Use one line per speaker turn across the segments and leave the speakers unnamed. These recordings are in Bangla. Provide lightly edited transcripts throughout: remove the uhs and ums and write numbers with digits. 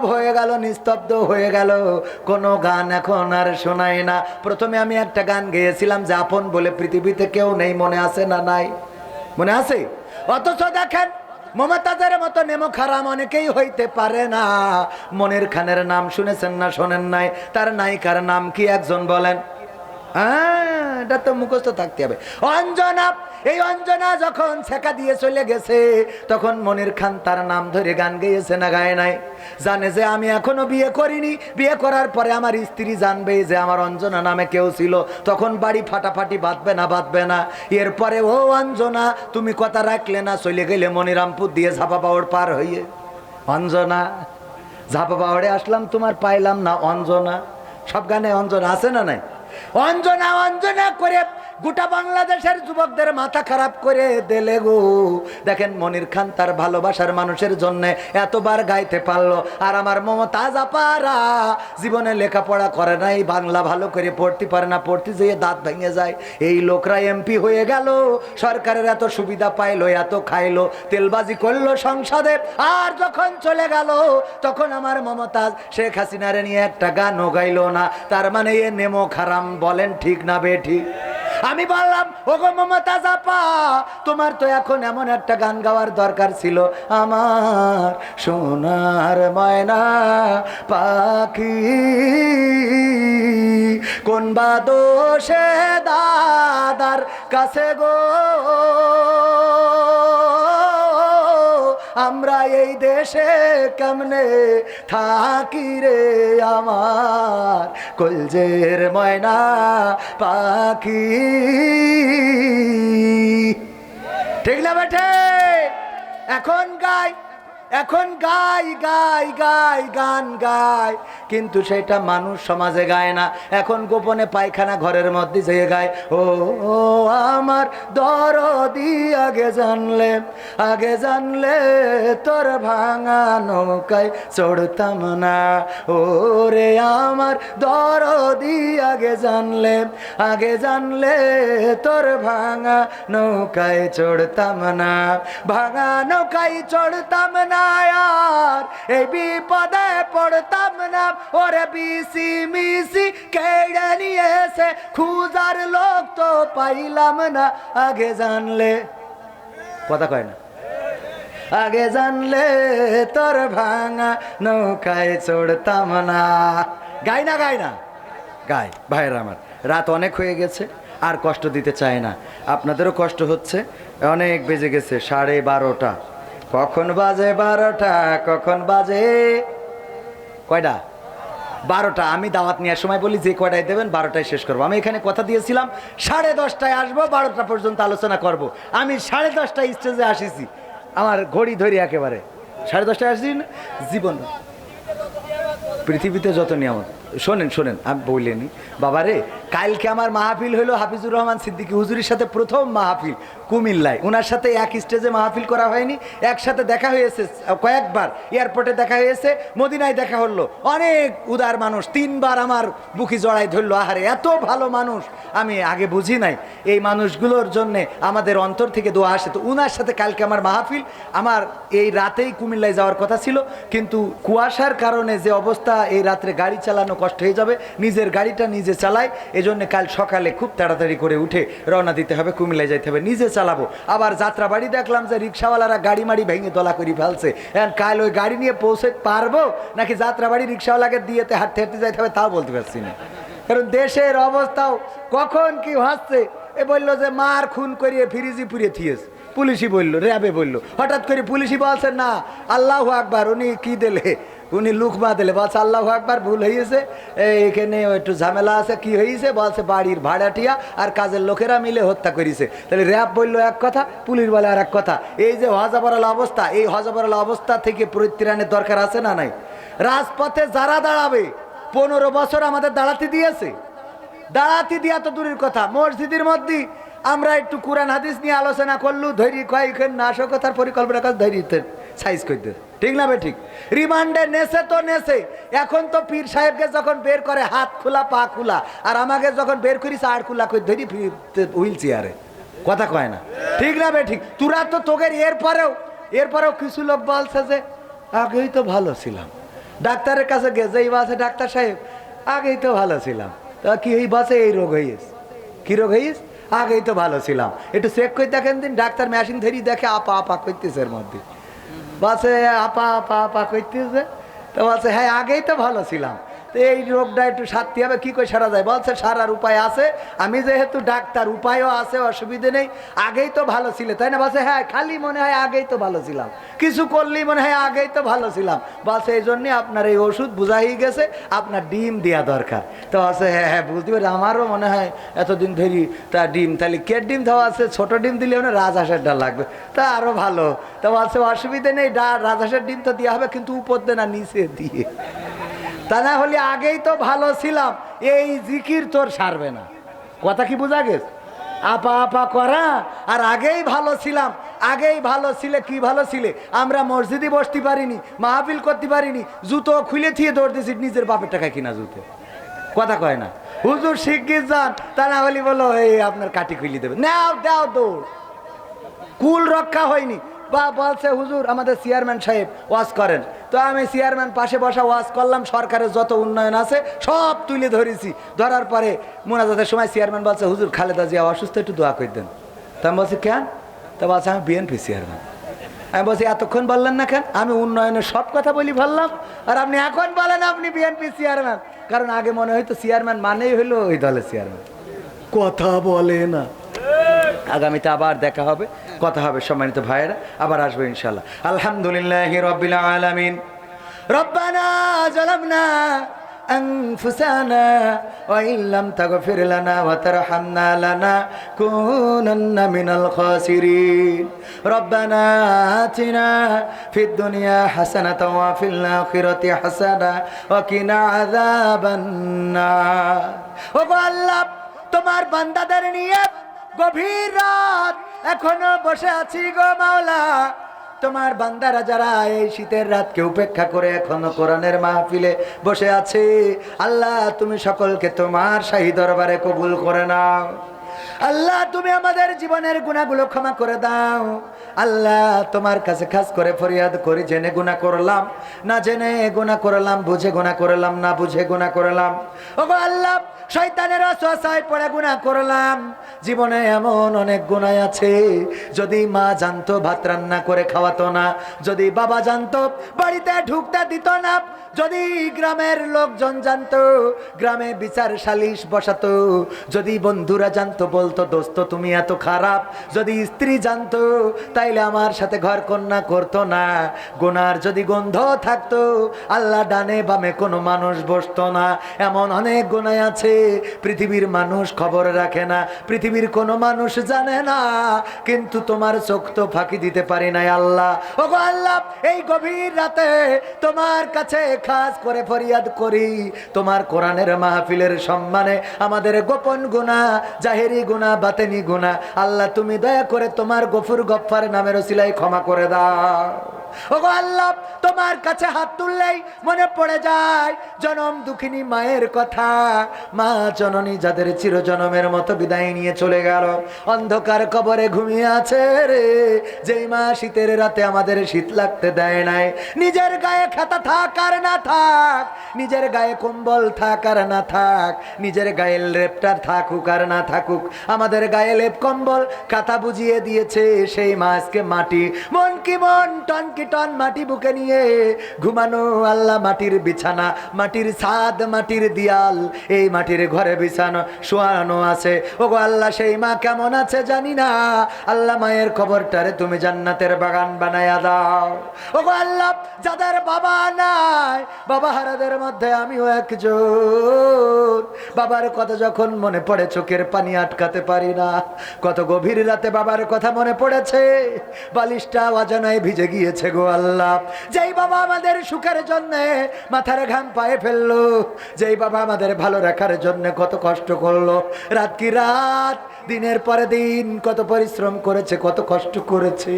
নীরব হয়ে গেল, নিস্তব্ধ হয়ে গেল, কোনো গান এখন আর শোনায় না। প্রথমে আমি একটা গান গেয়েছিলাম যে আপন বলে পৃথিবীতে কেউ নেই, মনে আছে না নাই? মনে আছে? অথচ দেখেন মমতাজের মতো নেমো খারাম অনেকেই হইতে পারে না। মনির খানের নাম শুনেছেন না শোনেন নাই? তার নায়িকার নাম কি একজন বলেন? এটা তো মুখস্থ থাকতে হবে। অঞ্জনা, এই অঞ্জনা যখন ছেকা দিয়ে চলে গেছে তখন মনির খান তার নাম ধরে গান গেয়েছে না গায়ে নাই? জানে যে আমি এখনো বিয়ে করিনি, বিয়ে করার পরে আমার স্ত্রী জানবে যে আমার অঞ্জনা নামে কেউ ছিল, তখন বাড়ি ফাটাফাটি বাঁধবে না বাঁধবে না? এরপরে ও অঞ্জনা তুমি কথা রাখলে না, চলে গেলে মনিরামপুর দিয়ে ঝাপা পাওয়ার পার হইয়ে। অঞ্জনা, ঝাপা পাওয়ারে আসলাম তোমার পাইলাম না অঞ্জনা। সব গানে অঞ্জনা আছে না নাই? অঞ্জনা অঞ্জনা করে গোটা বাংলাদেশের যুবকদের মাথা খারাপ করে দিলে গো। দেখেন মনির খান তার ভালোবাসার মানুষের জন্য এতবার গাইতে পারলো, আর আমার মমতাজ আপারা জীবনে লেখাপড়া করে নাই, বাংলা ভালো করে পড়তে পারে না, পড়তে যেয়ে দাঁত ভেঙে যায়। এই লোকরা এমপি হয়ে গেল, সরকারের এত সুবিধা পাইলো, এত খাইলো, তেলবাজি করলো সংসদে, আর যখন চলে গেল তখন আমার মমতাজ শেখ হাসিনারে নিয়ে একটা গানও গাইলো না। তার মানে এ নেমো খারাম, বলেন ঠিক না বে ঠিক? আমি বললাম ওগো মমতাজ আপা, তোমার তো এখন এমন একটা গান গাওয়ার দরকার ছিল, আমার সোনার ময়না পাখি কোন বা দোষে দাদার কাছে গো, আমরা এই দেশে কেমনে থাকি রে আমার কলজের ময়না পাখি। ঠিক না বেঠে? এখন গাই, এখন গাই গাই গাই গান গায়, কিন্তু সেটা মানুষ সমাজে গায় না, এখন গোপনে পায়খানা ঘরের মধ্যে যেয়ে গায়। ও আমার দরদি আগে জানলে, আগে জানলে তোর ভাঙা নৌকায় চড়তাম না। ও রে আমার দরদি আগে জানলে, আগে জানলে তোর ভাঙা নৌকায় চড়তাম না, ভাঙা নৌকায় চড়তাম না, আর এই বিপদে পড়তাম না। ওরে বিসি মিসি কেড়ে নিয়েছে, খুঁজার লোক তো পাইলাম না, আগে জানলে, কথা কয় না, আগে জানলে তোর ভাঙা নৌকায় চড়তাম না। গাই না গাই না গাই? ভাইরা আমার, রাত অনেক হয়ে গেছে, আর কষ্ট দিতে চায় না, আপনাদেরও কষ্ট হচ্ছে, অনেক বেজে গেছে 12:30। কখন বাজে 12টা, কখন বাজে কয়টা? 12টা। আমি দাওয়াত নেওয়ার সময় বলি যে কয়টায় দেবেন 12টায় শেষ করবো। আমি এখানে কথা দিয়েছিলাম 10:30টায় আসবো, 12টা পর্যন্ত আলোচনা করব। আমি 10:30টায় স্টেজে আসিছি, আমার ঘড়ি ধরি একেবারে 10:30টায় আসছি না। জীবন পৃথিবীতে যত নিয়ামত, শোনেন শোনেন, আমি বলিনি বাবারে, কালকে আমার মাহফিল হলো হাফিজুর রহমান সিদ্দিকী হুজুরের সাথে, প্রথম মাহফিল কুমিল্লায়। ওনার সাথে এক স্টেজে মাহফিল করা হয়নি, একসাথে দেখা হয়েছে কয়েকবার, এয়ারপোর্টে দেখা হয়েছে, মদিনায় দেখা হলো। অনেক উদার মানুষ, 3বার আমার বুকি জড়াই ধরলো। আহারে এত ভালো মানুষ আমি আগে বুঝি নাই। এই মানুষগুলোর জন্যে আমাদের অন্তর থেকে দোয়া আসে। তো ওনার সাথে কালকে আমার মাহফিল, আমার এই রাতেই কুমিল্লায় যাওয়ার কথা ছিল, কিন্তু কুয়াশার কারণে যে অবস্থা, এই রাত্রে গাড়ি চালানো কষ্ট হয়ে যাবে, নিজের গাড়িটা নিজে চালাই, এজন্য কাল সকালে খুব তাড়াতাড়ি করে উঠে রওনা দিতে হবে, কুমিল্লায় যাইতে হবে, নিজে চালাবো। আবার যাত্রাবাড়ি দেখলাম যে রিক্সাওয়ালারা গাড়ি মাড়ি ভেঙে দলা করে ফেলছে, এখন কাল ওই গাড়ি নিয়ে পৌঁছে পারবো নাকি যাত্রাবাড়ি রিক্সাওয়ালাকে দিয়েতে হাঁটতে হাঁটতে যাইতে হবে তাও বলতে পারছি না, কারণ দেশের অবস্থাও কখন কি হচ্ছে। এ বললো যে মার খুন করিয়ে ফ্রিজি পুড়িয়ে থিয়েছে, পুলিশই বললো, র্যাবে বললো, হঠাৎ করে পুলিশই বলছে না আল্লাহু আকবার, উনি কি দিলে, উনি লুকমা দিলে, বলছে আল্লাহু আকবার, ভুল হয়েছে, এখানে একটু ঝামেলা আছে, কি হয়েছে, বলছে বাড়ির ভাড়াটিয়া আর কাজের লোকেরা মিলে হত্যা করেছে। তাহলে র্যাব বললো এক কথা, পুলিশ বলে আর এক কথা। এই যে হজাবরাল অবস্থা, এই হজাবরাল অবস্থা থেকে পরিত্রাণের দরকার আছে না নাই? রাজপথে যারা দাঁড়াবে, 15 বছর আমাদের দাঁড়াতে দিয়েছে, দাঁড়াতে দিয়া তো দূরের কথা, মসজিদের মধ্যে আমরা একটু কোরআন হাদিস নিয়ে আলোচনা করলু, ধৈর্য কয়েকজন নাশকতার পরিকল্পনা কাজ ধৈর্য সাইজ করতে, ঠিক না বে ঠিক? রিমান্ডে নেছে তো নেছে, এখন তো পীর সাহেবকে যখন বের করে হাত খোলা পা খোলা, আর আমাকে যখন বের করিস আট খোলা করে ধরি হুইল চেয়ারে, কথা কয় না, ঠিক না বে ঠিক? তোরা তো তোদের এরপরেও কিছু লোক বলছে যে আগেই তো ভালো ছিলাম, ডাক্তারের কাছে গেছেই বাসে ডাক্তার সাহেব আগেই তো ভালো ছিলাম, তা কি এই বাসে এই রোগ হয়েছে? কি রোগ হয়েছে? আগেই তো ভালো ছিলাম, একটু চেক করে দেখেন দিন। ডাক্তার মেশিন ধরি দেখে আপা আপা করতেছে, এর মধ্যে বাসে আপা আপা আপা করতেছে। তো বলছে হ্যাঁ আগেই তো ভালো ছিলাম, তো এই রোগটা একটু সারতে হবে, কী করে সারা যায়? বলছে সারার উপায় আছে, আমি যেহেতু ডাক্তার উপায়ও আছে, অসুবিধে নেই। আগেই তো ভালো ছিলে তাই না? বলছে হ্যাঁ, খালি মনে হয় আগেই তো ভালো ছিলাম, কিছু করলেই মনে হয় আগেই তো ভালো ছিলাম। বলছে এই জন্যে আপনার এই ওষুধ বুঝাই গেছে, আপনার ডিম দেওয়া দরকার। তো বলছে হ্যাঁ হ্যাঁ বুঝতে পারি, আমারও মনে হয় এতদিন ধরি তা ডিম, তাহলে কে ডিম দেওয়া আছে? ছোটো ডিম দিলে মানে রাজহাঁসের ডাল লাগবে, তা আরও ভালো। তো বলছে অসুবিধে নেই, রাজহাঁসের ডিম তো দেওয়া হবে, কিন্তু উপর দিয়ে না নিচে দিয়ে, তা না হলে আগেই তো ভালো ছিলাম, এই জিকির তোর সারবে না। কথা কি বোঝা গেছে? আপা আপা করা আর আগেই ভালো ছিলাম, আগেই ভালো ছিলে। কি ভালো ছিলে? আমরা মসজিদে বসতে পারিনি, মাহফিল করতে পারিনি, জুতো খুলে থিয়ে দৌড় দিয়েছি, নিজের বাপের টাকায় কিনা জুতো। কথা কয় না, হুজুর শিগগির যান, তা না হলে বলো এই আপনার কাটি খুলে দেবে, নাও দাও দৌড়। কুল রক্ষা হয়নি। বা বলছে হুজুর আমাদের চেয়ারম্যান সাহেব ওয়াজ করেন, তো আমি চেয়ারম্যান পাশে বসা ওয়াজ করলাম, সরকারের যত উন্নয়ন আছে সব তুলে ধরেছি। ধরার পরে মোনাজাতের সময় চেয়ারম্যান বলছে হুজুর খালেদা জিয়া অসুস্থ, একটু দোয়া করে দেন। তা আমি বলছি কেন? তা বলছে আমি বিএনপি চেয়ারম্যান। আমি বলছি এতক্ষণ বললেন না কেন? আমি উন্নয়নের সব কথা বলি বললাম, আর আপনি এখন বলেন আপনি বিএনপি চেয়ারম্যান। কারণ আগে মনে হয়তো চেয়ারম্যান মানেই হলো ওই দলের চেয়ারম্যান। কথা বলে না। আগামীতে আবার দেখা হবে, কথা হবে। সম্মানিত ভাইয়েরা, আবার আসবে ইনশাআল্লাহ। আলহামদুলিল্লাহি রাব্বিল আলামিন। রব্বানা যালামনা আনফুসানা ওয়া ইল্লাম তাগফির লানা ওয়া তারহামনা লানাকুনান্না মিনাল খাসিরিন। রব্বানা আতিনা ফিদ দুনিয়া হাসানাতাও ওয়া ফিল আখিরাতি হাসানা ওয়া কিনা আযাবান নার। ওগো আল্লাহ, তোমার বান্দাদের নিয়ে গভীর রাত এখনো বসে আছি গো মাওলা। তোমার বান্দারা যারা এই শীতের রাতকে উপেক্ষা করে এখনো কোরআনের মাহফিলে বসে আছে, আল্লাহ তুমি সকলকে তোমার শাহী দরবারে কবুল করে নাও। আল্লাহ তুমি আমাদের জীবনের গুনাহগুলো ক্ষমা করে দাও। আল্লাহ তোমার কাছে খাস করে ফরিয়াদ করি, জেনে গুনাহ করলাম, না জেনে গুনাহ করলাম, বুঝে গুনাহ করলাম, না বুঝে গুনাহ করলাম। ওগো আল্লাহ, শয়তানের ওয়াসওয়াসায় পড়ে গুনাহ করলাম। জীবনে এমন অনেক গুনাহ আছে, যদি মা জানতো ভাত রান্না করে খাওয়াতো না, যদি বাবা জানতো বাড়িতে ঢুকতে দিত না, যদি গ্রামের লোকজন জানতো গ্রামে বিচার সালিশ বসাতো, যদি বন্ধুরা জানতো বলতো দোস্ত তুমি এত খারাপ, যদি স্ত্রী জানতো তাইলে আমার সাথে ঘর কন্যা করতো না, গুনার যদি গন্ধ থাকতো আল্লাহ ডানে বামে কোনো মানুষ বসতো না। এমন অনেক গুনাহ আছে পৃথিবীর মানুষ খবর রাখে না, পৃথিবীর কোনো মানুষ জানে না, কিন্তু তোমার চোখ তো ফাঁকি দিতে পারি নাই আল্লাহ। ওগো আল্লাহ, এই গভীর রাতে তোমার কাছে খাস করে ফরিয়াদ করি, তোমার কোরআনের মাহফিলের সম্মানে আমাদের গোপন গুনাহ, জাহেরি গুনাহ, বাতেনি গুনাহ আল্লাহ তুমি দয়া করে তোমার গফুর গফফার নামের ওসিলায় ক্ষমা করে দাও। ওগো আল্লাহ, তোমার কাছে হাত তুললেই মনে পড়ে যায় জনম দুঃখিনী মায়ের কথা। মা জননী যাদের চিরজনমের মতো বিদায় নিয়ে চলে গেল, অন্ধকার কবরে ঘুমিয়ে আছে রে, যেই মা শীতের রাতে আমাদের শীত লাগতে দেয় নাই। নিজের গায়ে খাতা থাক আর না থাক, নিজের গায়ে কম্বল থাক আর না থাক, নিজের গায়ে লেপটার থাকুক আর না থাকুক, আমাদের গায়ে লেপ কম্বল খাতা বুঝিয়ে দিয়েছে সেই মা আজকে মাটি, মন কি মন টন কি টন মাটি বুকে নিয়ে ঘুমানো। আল্লাহ মাটির বিছানা, মাটির ছাদ, মাটির দিয়াল, এই মাটির ঘরে বিছানো শোয়ানো আছে। ওগো আল্লাহ, সেই মা কেমন আছে জানি না, আল্লাহ মায়ের খবরটারে তুমি জান্নাতের বাগান বানায়া দাও। ওগো আল্লাহ, যাদের বাবা নাই, বাবা হারাদের মধ্যে আমিও একজন। বাবার কথা যখন মনে পড়ে চোখের পানি আটকাতে পারি না। কত গভীর রাতে বাবার কথা মনে পড়েছে, বালিশটা অজানায় ভিজে গিয়েছে গো আল্লাহ। যেই বাবা আমাদের সুখের জন্য মাথার ঘাম পায়ে ফেললো, যেই বাবা আমাদের ভালো রাখার জন্য কত কষ্ট করলো, রাত কি রাত দিনের পরে দিন কত পরিশ্রম করেছে, কত কষ্ট করেছে।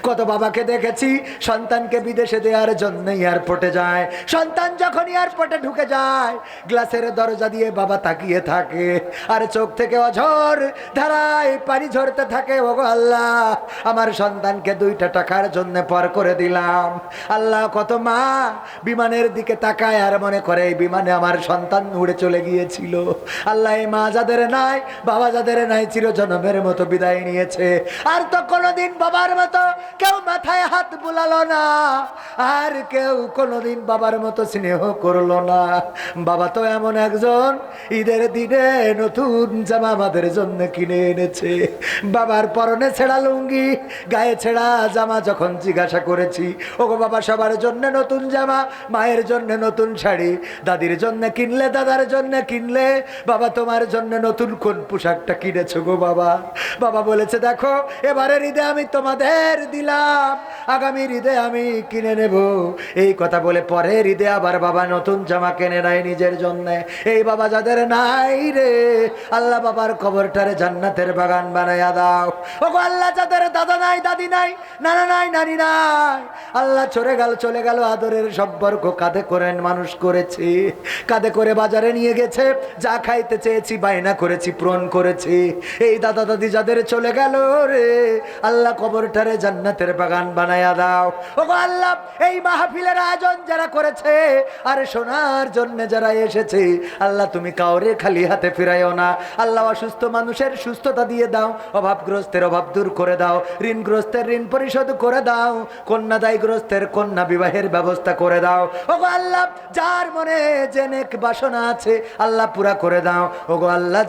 কত বাবাকে দেখেছি সন্তানকে বিদেশে দেওয়ার জন্য এয়ারপোর্টে যায়, সন্তান যখন এয়ারপোর্টে ঢুকে যায় গ্লাসের দরজা দিয়ে বাবা তাকিয়ে থাকে, আর চোখ থেকে অঝর ধারায় পানি ঝরতে থাকে। ওগো আল্লাহ, আমার সন্তানকে 2টা টাকার জন্য পর করে দিলাম। আল্লাহ, কত মা বিমানের দিকে তাকায় আর মনে করে এই বিমানে আমার সন্তান উড়ে চলে গিয়েছিল। আল্লাহ, এই মা যাদের নাই, বাবা যাদের নাই, চিরজন্মের মতো বিদায় নিয়েছে। আর তো কোনোদিন বাবার মতো কেউ মাথায় হাত বুলালো না, আর কেউ কোনোদিন বাবার মতো স্নেহ করলো না। বাবা তো এমন একজন, ঈদের দিনে নতুন জামা আমাদের জন্য কিনে এনেছে। বাবার পরনে ছেঁড়া লুঙ্গি, গায়ে ছেঁড়া জামা যখন জিজ্ঞাসা করেছি, ওগো বাবা সবার জন্য নতুন জামা, মায়ের জন্য নতুন শাড়ি, দাদির জন্য কিনলে, দাদার জন্য কিনলে, বাবা তোমার জন্য নতুন কোন পোশাকটা কিনেছো গো বাবা? বাবা বলেছে দেখো, এবারের ঈদে আমি তোমাদের দিলাম, আগামীর ঈদে আমি কিনে নেব। এই কথা বলে পরের ঈদে আবার বাবা নতুন জামা কিনে নেয় নিজের জন্য। এই বাবা যাদের নাই রে আল্লাহ, বাবার কবরটারে জান্নাতের বাগান বানায়া দাও। ওগো আল্লাহ, যাদের দাদা নাই, দাদি নাই, নানা নাই, নানি নাই, আল্লাহ চলে গেল আদরের সম্পর্ক কাঁধে করে মানুষ করেছি, কাঁধে করে বাজারে নিয়ে গেছে, যা খাইতে চেয়েছি বায়না করেছি, পূরণ করেছি। এই দাদা দাদি যাদের চলে গেল রে আল্লাহ, কবরটারে জান্নাতের বাগান বানায়া দাও। ওগো আল্লাহ, এই মাহফিলের আয়োজন যারা করেছে আর শোনার জন্য যারা এসেছে, আল্লাহ তুমি কাউরে খালি হাতে ফিরাইও না। আল্লাহ, অসুস্থ মানুষের সুস্থতা দিয়ে দাও, অভাবগ্রস্তের অভাব দূর করে দাও, ঋণগ্রস্তের ঋণ পরিশোধ করে দাও, কন্যাদায়গ্রস্তের কন্যা বিবাহের ব্যবস্থা করে দাও। ওগো আল্লাহ, যার মনে যে নেক বাসনা আছে আল্লাহ পুরা করে দাও। ওগো আল্লাহ,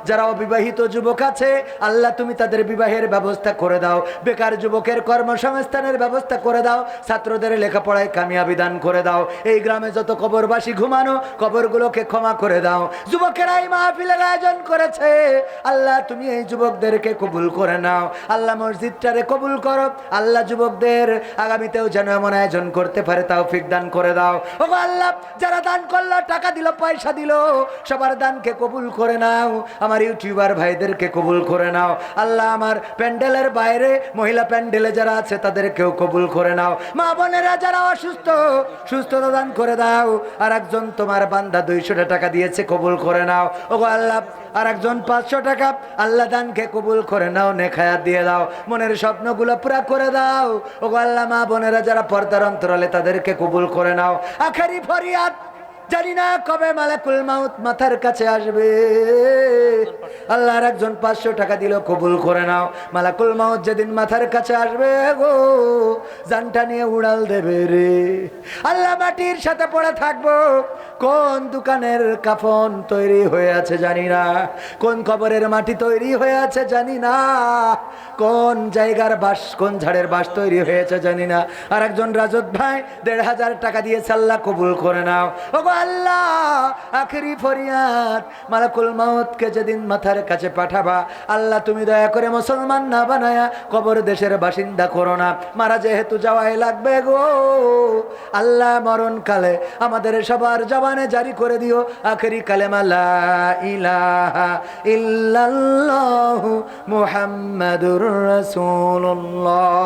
যারা অবিবাহিত যুবক আছে আল্লাহ তুমি তাদের বিবাহের ব্যবস্থা করে দাও, বেকার যুবকের কর্মসংস্থানের ব্যবস্থা করে দাও, ছাত্রদের লেখাপড়ায় কামিয়াবি দান করে দাও। এই গ্রামে যত কবরবাসী ঘুমানো, কবরগুলোকে ক্ষমা করে দাও। যুবকেরা এই মাহফিলের আয়োজন করেছে আল্লাহ, তুমি এই যুবকদেরকে কবুল করে নাও। আল্লাহ, মসজিদটারে কবুল করো। আল্লাহ, যুবকদের আগামীতেও যেন এমন আয়োজন করতে পারে তৌফিক দান করে দাও। ওগো আল্লাহ, যারা দান করলো, টাকা দিল, পয়সা দিল, সবার দানকে কবুল করে নাও। আমার ইউটিউবার ভাইদেরকে কবুল করে নাও। আল্লাহ, আমার প্যান্ডেলের বাইরে মহিলা প্যান্ডেলে যারা আছে তাদেরকেও কবুল করে নাও। মা বোনেরা যারা অসুস্থ, সুস্থতা দান করে দাও। আর একজন তোমার বান্দা 200 টাকা দিয়েছে, কবুল করে নাও। ওগো আল্লাহ, আর একজন 500 টাকা, আল্লাহ দানকে কবুল করে নাও, নেখায়াত দিয়ে দাও, মনের স্বপ্নগুলো পুরা করে দাও। ওগো আল্লাহ, মা বোনেরা যারা পর্দার অন্তরালে তাদেরকে কবুল করে নাও। আখেরি ফরিয়াদ, জানি না কবে মালাকুল মাউত মাথার কাছে আসবে। আল্লাহ, আর একজন 500 টাকা দিল, কবুল করে নাও। মালাকুল মাউত যেদিন মাথার কাছে আসবে গো, জানটা নিয়ে উড়াল দেবে রে। আল্লাহ, মাটির সাথে পড়ে থাকবো। কোন দোকানের কাফন তৈরি হয়ে আছে জানি না, কোন কবরের মাটি তৈরি হয়ে আছে জানি না, কোন জায়গার বাস, কোন ঝাড়ের বাস তৈরি হয়েছে জানি না। আর একজন রাজত ভাই 1500 টাকা দিয়েছে, আল্লাহ কবুল করে নাও। ওগো আল্লাহ, আখেরি ফরিয়াদ, মালাকুল মাউতকে যেদিন মাথার কাছে পাঠাবা আল্লাহ, তুমি দয়া করে মুসলমান না বানায়া কবর দেশের বাসিন্দা করো না। মারা যেহেতু যাওয়াই লাগবে গো আল্লাহ, মরণকালে আমাদের সবার জবানে জারি করে দিও আখেরি কালেমা লা ইলাহা ইল্লাল্লাহু মুহাম্মাদুর রাসূলুল্লাহ।